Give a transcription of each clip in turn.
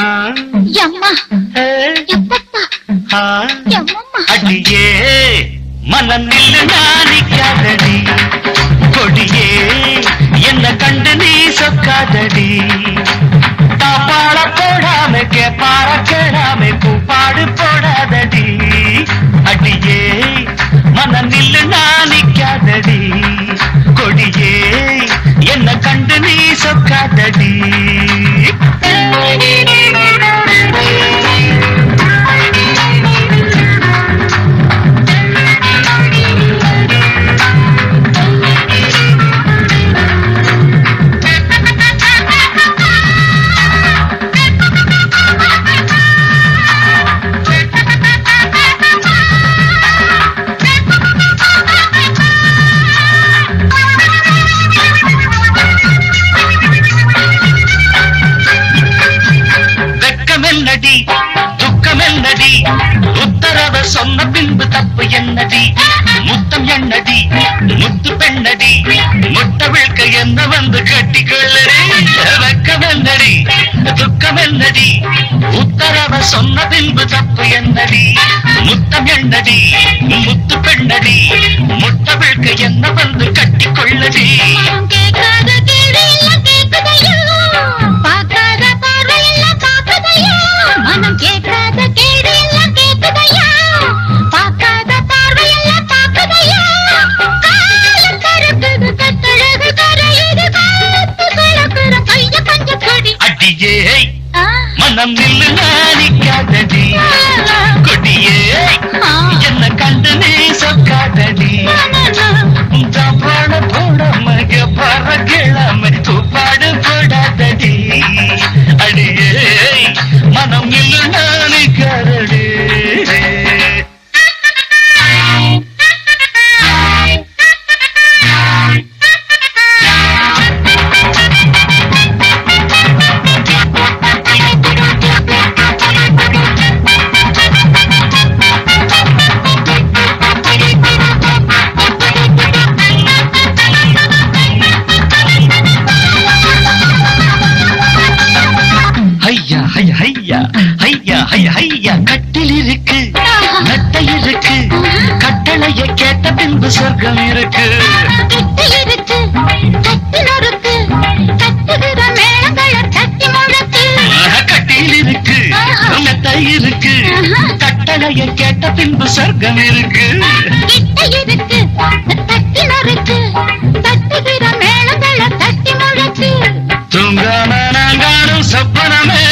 எம்மா எப்பப்பா எம்மம்மா அடியே மனம் நில்லு நாணிக்காதடி கொடியே என்ன கண்டு நீ சொக்காதடி தாப்பாள போடாம கேப்பார கேடாம பூப்பாடு போடாதடி அடியே மனம் நில்லு நாணிக்காதடி கொடியே என்ன கண்டு நீ சொக்காதடி துக்கமென்னடி உத்தரவ சொன்ன பின்பு தப்பு என்னடி முத்தம் என்னடி முத்து பெண்ணடி முட்ட விழ்க்க என்ன வந்து கட்டிக்கொள்ளடி வெக்கமென்னடி துக்கமென்னடி உத்தரவ சொன்ன பின்பு தப்பு என்னடி முத்தம் என்னடி முத்து பெண்ணடி முட்ட விழ்க்க என்ன வந்து கட்டிக்கொள்ளடி மனம் கேட்காத கேடு எல்லாம் கேட்குதையா பார்க்காத பார்வை எல்லாம் பார்க்குதையா காலம் கருக்குது கட்டழகு கரையுது காத்து கலக்குற கைய பஞ்ச கொடி அடியே மனம் நில்லு நாணிக்காதடி கொடியே என்ன கண்டு நீ சொக்காதடி பாட போட மக பற கிழமை தூப்பாடு போடாதடி அடியே மனம் நில்லு நாணிக்காதடி கட்டில் இருக்கு நட்டை இருக்கு கட்டளைய கேட்ட பின்பு சொர்க்கம் இருக்கு கட்டில் இருக்கு நட்டை இருக்கு கட்டளைய கேட்ட பின்பு சொர்க்கம் இருக்கு தூங்காம நாங்காடும் சொப்பனமே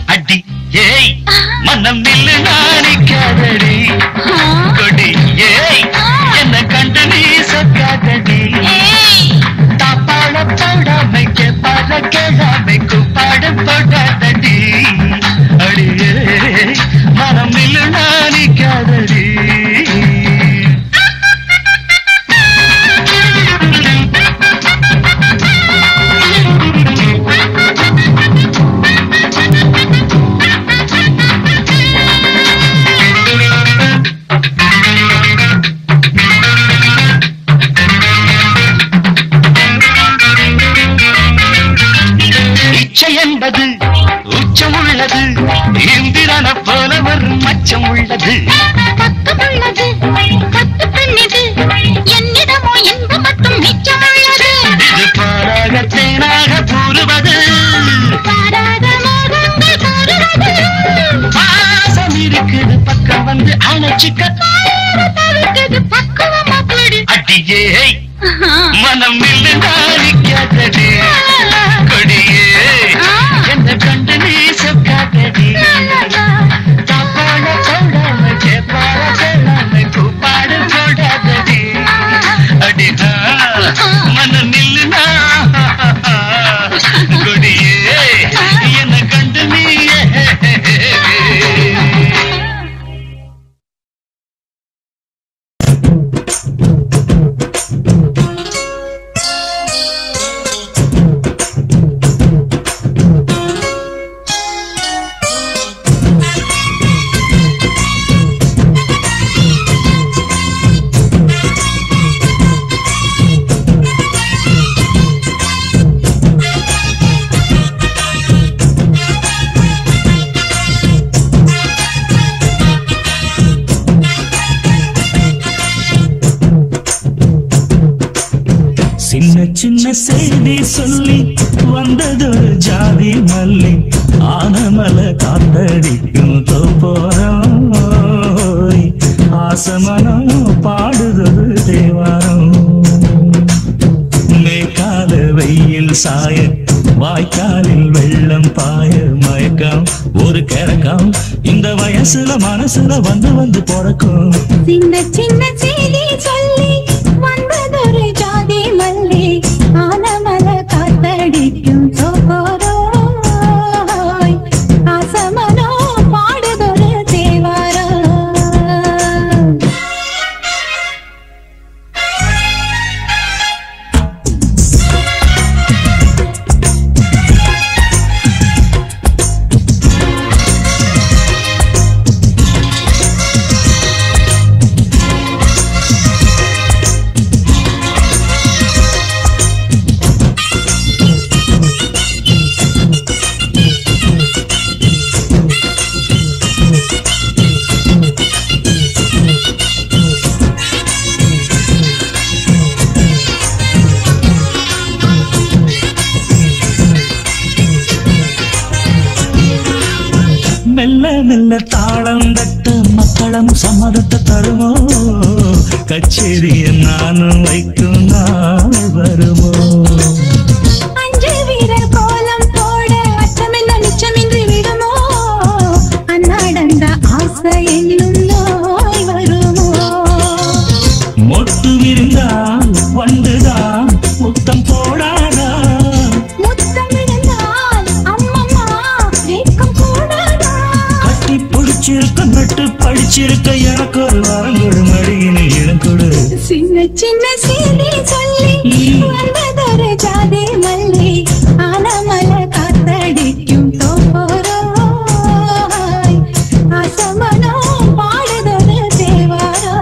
அடி ஏய் மனம் நில்லு நாணிக்காதடி கொடி ஏய் என்ன கண்டு நீ சொக்காதடி தாப்பாட போடாமை கேப்பாட கேடாமை கூப்பாடு போடாதடி அடியே மனம் நில்லு நாணிக்காதடி என்பது உச்சம் உள்ளது இந்திரன போல ஒரு மச்சம் உள்ளது பக்கமுள்ளது பத்து பெண்ணிது என்னிடமோ என்பது மட்டும் மிச்சம் உள்ளது இது பாராக தேனாக கூறுவது பாராத மோகங்கள் கூறுவது பாசம் இருக்குது பக்கம் வந்து அணைச்சிக்க தவிர்க்குது பக்குவமா கூடு அடியே மனம் நில்லு நாணிக்காதடி கொடியே என்ன கண்டு நீ சொக்காதடி தாப்பாட போடாம கேப்பாட கேளாம கூப்பாடு போடாதடி அடி மனம் நில்லு கொடியே என்ன கண்டு நீ சின்ன செய்தி சொல்லி வந்ததொரு ஜாதி மல்லி ஆனமல காத்தடிக்கும் தோப்போரம் ஆசமனம் பாடுதொரு தேவாரம் மேற்கால வெயில் சாய வாய்க்காலில் வெள்ளம் பாய மயக்கம் ஒரு கிழக்கம் இந்த வயசுல மனசுல வந்து வந்து பிறக்கும் சின்ன சின்ன செய்தி சொல்லி வந்ததொரு ஜாதி மல்லி ஆனமல காத்தடிக்கும் தோப்போரோய் ஆசமனோ பாடுதொரு தேவாரம் மெல்ல மெல்ல தாளம் தட்ட மக்களும் சம்மதத்தை தருமோ கச்சேரிய நானும் வைக்கும் நாள் வருமோ அஞ்சு வீரர் கோலம் போட அச்சமென்ன நிச்சமின்றி விடுமோ அன்னாடந்த ஆசை என்னும் நோய் வருமோ மொட்டு விருந்தால் வண்டுதான் முத்தம் போடாதா முத்தமிழந்தால் அம்மம்மா வேக்கம் கூடாதா கட்டி பிடிச்சிருக்க நட்டு படிச்சிருக்க எனக்கு ஒரு வரங்கொடு மடியினை இளங்கொடு சின்ன சின்ன செய்தி சொல்லி வந்ததொரு ஜாதி மல்லி ஆனமல காத்தடிக்கும் தோப்போரோய் ஆசமனோ பாடுதொரு தேவாரம்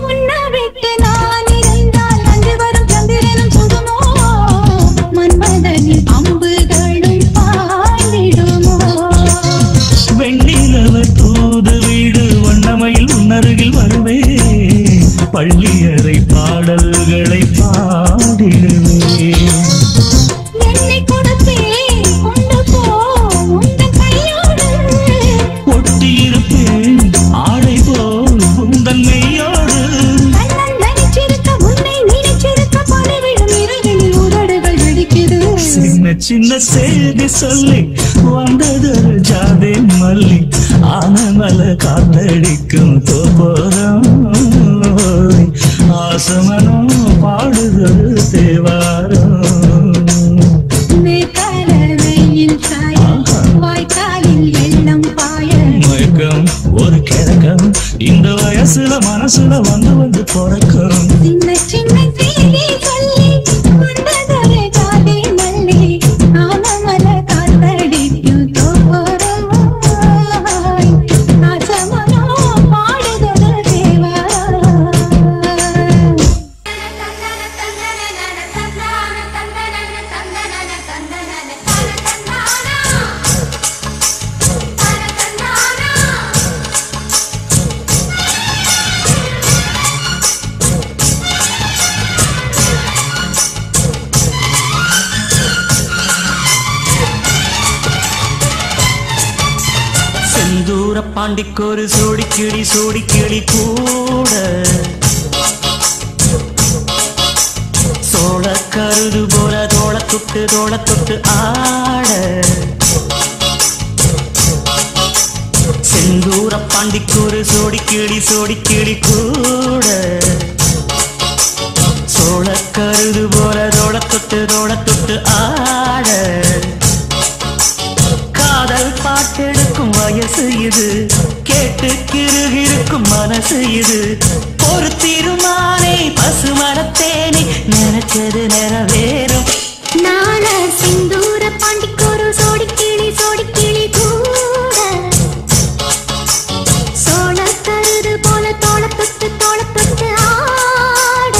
உன்னை விட்டு நான் இருந்தால் அன்று வரும் சந்திரனும் சுடுமோ மன்மதனின் அம்புகளும் பாய்ந்திடுமோ வெண்ணிலவ தூது வீடு வண்ணமையில் உன்னருகில் வருவே பள்ளியறை பாடல்களை பாடிடுவே என்னை கொடுத்தேன் கொண்டு போ உந்தன் கையோடு ஒட்டியிருப்பேன் ஆடை போல் உந்தன் மெய்யோடு கண்ணன் நினைச்சிருக்க உன்னை நினைச்சிருக்க பலவிடும் இரவினில் உதடுகள் வெடிக்குது சின்ன சின்ன செய்தி சொல்லி வந்ததொரு ஜாதி மல்லி ஆனமல காத்தடிக்கும் தோப்போரம் ஆசமனம் பாடுதொரு தேவாரம் மேற்கால வெயில் சாய வாய்க்காலில் வெள்ளம் பாய மயக்கம் ஒரு கிழக்கம் இந்த வயசுல மனசுல வந்து வந்து பிறக்கும் சின்ன சின்ன செய்தி சொல்லி வந்ததொரு ஜாதி மல்லி ஆனமல காத்தடிக்கும் தோப்போரோய் ஆசமனோ பாடுதொரு தேவாரம் செந்தூர பாண்டிக்கொரு சோடிக்கிளி கூட சோழ கருது போல தோள தொட்டு ஆட செந்தூர பாண்டிக்கொரு சோடிக்கிளி கூட சோழ கருது போல தோள தொட்டு ஆட காதல் பாட்டெடுக்கும் வயசு இது கேட்டு கேட்டு கிருகிருக்கும் மனசு இது ஒரு தீர்மானே பசுமரத்தேனே நினைச்சது நிறைவேறும் நாள சிந்தூர பாண்டிக்கொரு சோடி கிளி கூட சோழ தருது போல தோள தொட்டு ஆட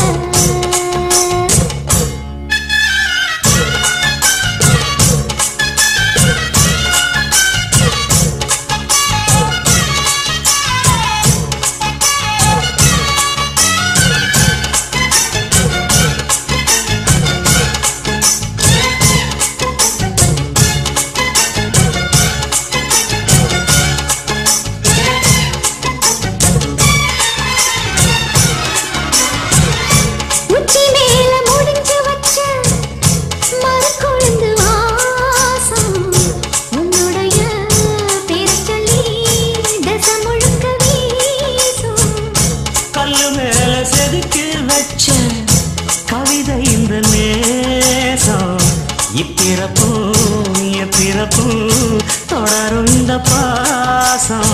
தொடரும் இந்த பாசம்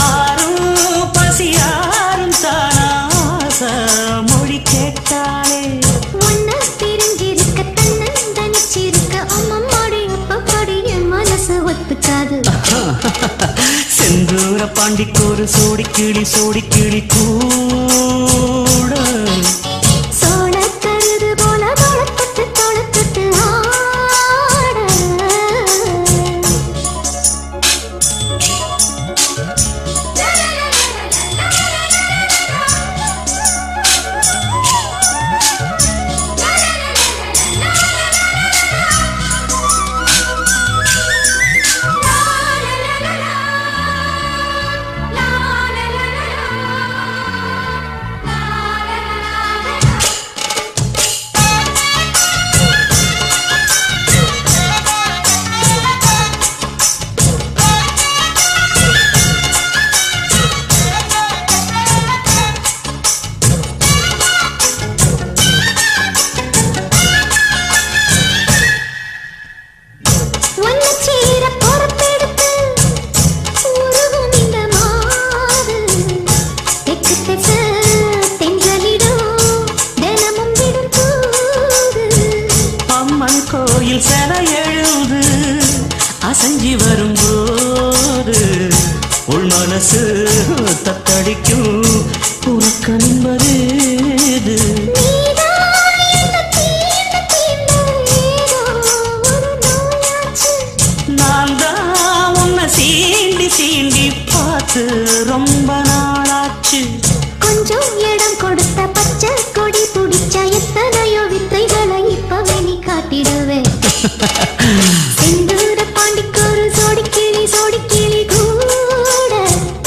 ஆரும் பசியாரும் தானாச மொழி கேட்டாலே ஒன்ன பிரிஞ்சிருக்க தன்னந்தனிச்சிருக்க அம்மம்மாடி அப்பப்படி என் மனசு ஒத்துக்காது செந்தூர பாண்டிக்கொரு சோடி கிளி கூட சோழ கருது போல தோள தொட்டு ஆட கோயில் செல எழுது அசஞ்சி வரும்போது உள் மனசு தத்தடிக்கும் உறக்கம் என்பது நான் தான் உன்னை சீண்டி பார்த்து ரொம்ப நாளாச்சு கொஞ்சம் இடம் கொடுத்த பச்சை கொடி துடிச்ச எத்தனையோ வித்தைகளை இப்பவே நீ காட்டிடுவே செந்தூர பாண்டிக்கொரு சோடி கிளி கூட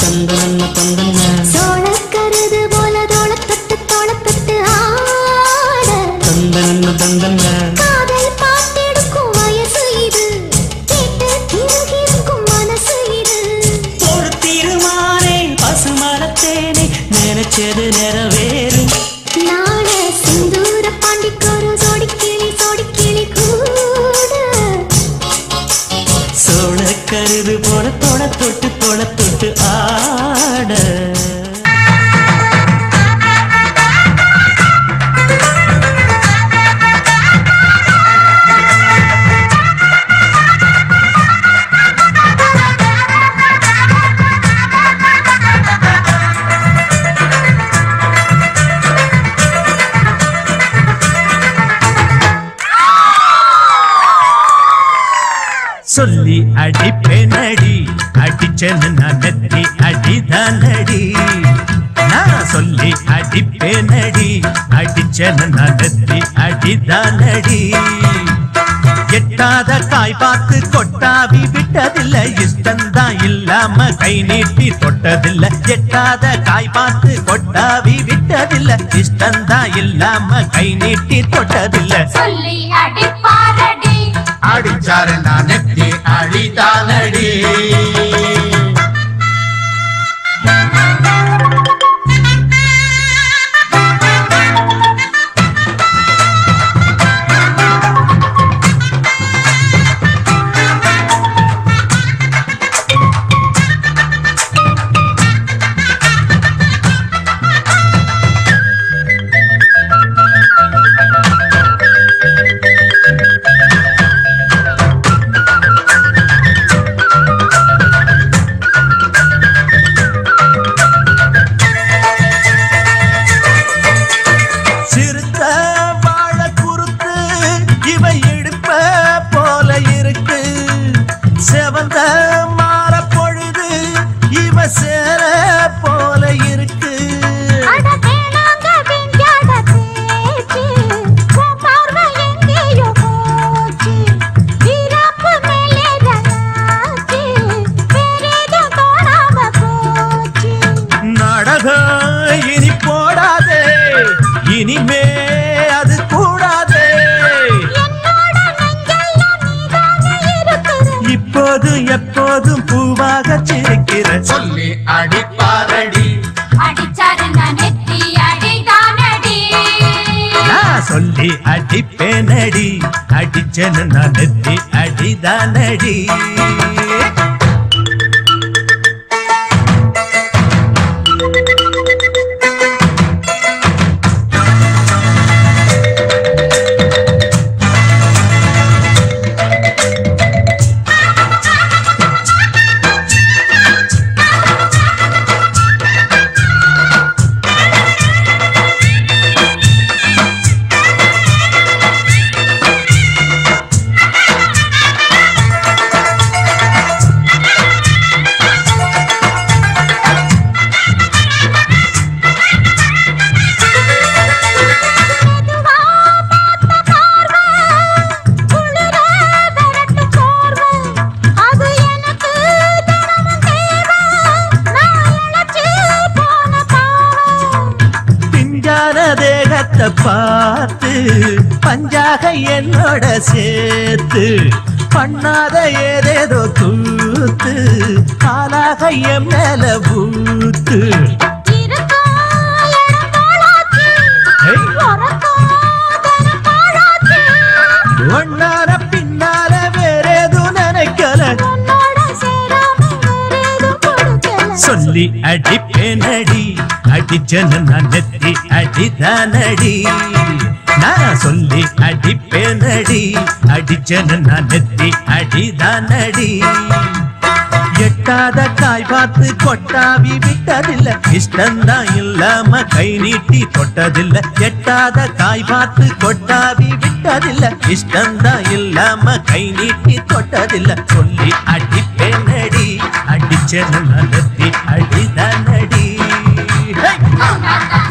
தந்தன சோழ கருது போல தோள தொட்டு ஆட தந்தன காதல் பாட்டெடுக்கும் வயசு இது கேட்டு கிருகிருக்கும் மனசு இது ஒரு தீர்மானே பசுமரத்தேனே நினைச்சது நிறைவேறும் நாள சிந்தூர பாண்டிக்கொரு சோடி கிளி கூட சோழ கருது போல தோள தொட்டு ஆட சொல்லி அடிப்பேனடி அடிச்சேன்னு நான் நெத்தி அடிதானடி நான் சொல்லி அடிப்பேனடி அடிச்சேன்னு நான் நெத்தி அடிதானடி எட்டாத காய் பார்த்து கொட்டாவி விட்டதில்ல இஷ்டந்தான் இல்லாம கை நீட்டி தொட்டதில்ல எட்டாத காய் பார்த்து கொட்டாவி விட்டதில்ல இஷ்டந்தான் இல்லாம கை நீட்டி தொட்டதில்ல சொல்லி அடிப்பாரடி அடிச்சாரு நான் நெத்தி அடிதானடி இவ இடுப்ப போல இருக்கு செவந்த மாற பொழுது இவ சேர போல இருக்கு நாடகம் இனி போடாதே இனிமே அது கூடாதே இப்போதும் எப்போதும் பூவாக சிரிக்கிற சொல்லி அடிப்பாரடி நான் சொல்லி அடிப்பேனடி அடிச்சேன்னு நான் நெத்தி அடிதானடி தேகத்தை பார்த்து பஞ்சாக என்னோட சேர்த்து பண்ணாத ஏதேதோ கூத்து காலாக என் மேல பூத்து ஒன்னார பின்னால வேறேதும் நினைக்கல சொல்லி அடிப்பேனடி அடிச்சன நான் நெத்தி அடிதானடி நான் சொல்லி அடிப்பேனடி அடிச்சன நான் நெத்தி அடிதானடி எட்டாத காய் பார்த்து கொட்டாவி விட்டதில்ல இஷ்டந்தான் இல்லாம கை நீட்டி தொட்டதில்ல எட்டாத காய் பார்த்து கொட்டாவி விட்டதில்ல இஷ்டந்தான் இல்லாம கை நீட்டி தொட்டதில்ல சொல்லி அடிப்பேனடி அடிச்சன நான் நெத்தி அடிதானடி. Hey!